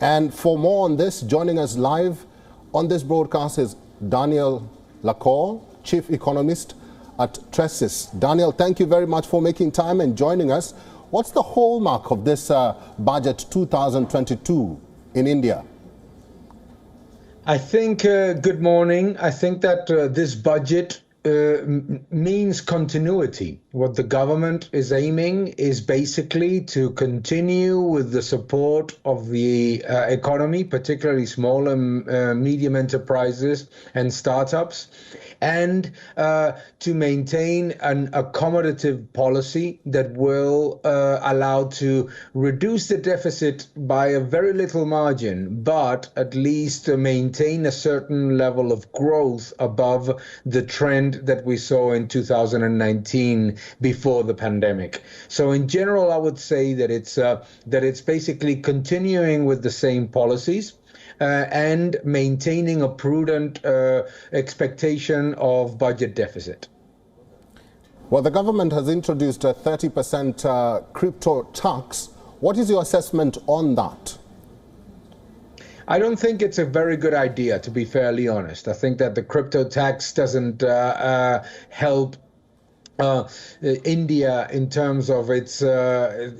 And for more on this, joining us live on this broadcast is Daniel Lacalle, Chief Economist at Tressis. Daniel, thank you very much for making time and joining us. What's the hallmark of this budget 2022 in India? I think, good morning. I think that this budget means continuity. What the government is aiming is basically to continue with the support of the economy, particularly small and medium enterprises and startups, and to maintain an accommodative policy that will allow to reduce the deficit by a very little margin, but at least maintain a certain level of growth above the trend that we saw in 2019 before the pandemic. So in general, I would say that it's basically continuing with the same policies and maintaining a prudent expectation of budget deficit. Well, the government has introduced a 30% crypto tax. What is your assessment on that? I don't think it's a very good idea, to be fairly honest. I think that the crypto tax doesn't help India in terms of its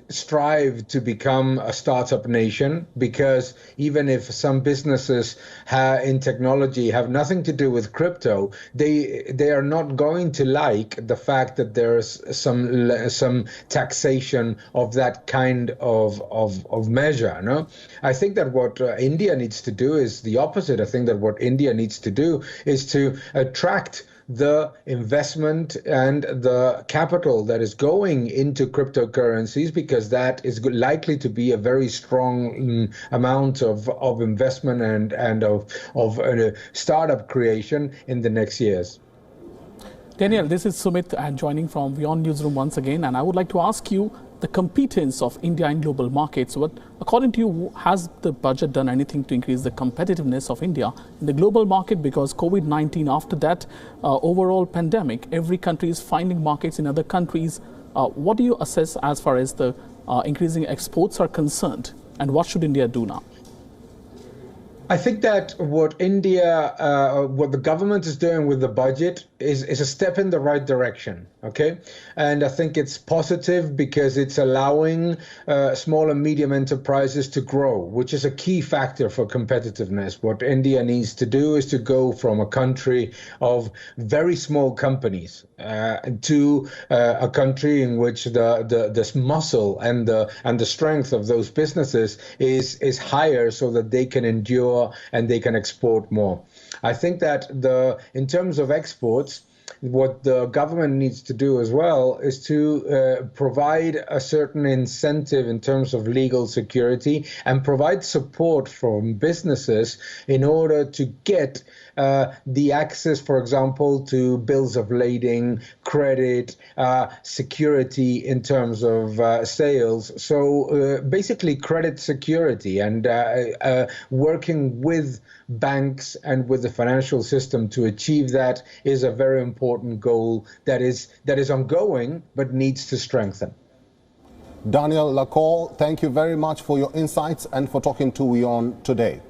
strive to become a startup nation, because even if some businesses in technology have nothing to do with crypto, they are not going to like the fact that there's some taxation of that kind of measure. No, I think that what India needs to do is the opposite. I think that what India needs to do is to attract the investment and the capital that is going into cryptocurrencies, because that is likely to be a very strong amount of investment and of startup creation in the next years. Daniel, this is Sumit and joining from WION Newsroom once again, and I would like to ask you the competence of India in global markets. What, according to you, has the budget done anything to increase the competitiveness of India in the global market? Because COVID-19, after that overall pandemic, every country is finding markets in other countries. What do you assess as far as the increasing exports are concerned, and what should India do now? I think that what the government is doing with the budget is a step in the right direction, okay? And I think it's positive because it's allowing small and medium enterprises to grow, which is a key factor for competitiveness. What India needs to do is to go from a country of very small companies to a country in which the muscle and the strength of those businesses is higher, so that they can endure and they can export more. I think that in terms of exports, what the government needs to do as well is to provide a certain incentive in terms of legal security and provide support from businesses in order to get the access, for example, to bills of lading, credit, security in terms of sales. So basically credit security, and working with banks and with the financial system to achieve that is a very important goal that is ongoing but needs to strengthen. Daniel Lacalle, thank you very much for your insights and for talking to WION today.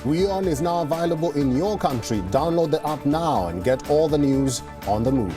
WION is now available in your country. Download the app now and get all the news on the move.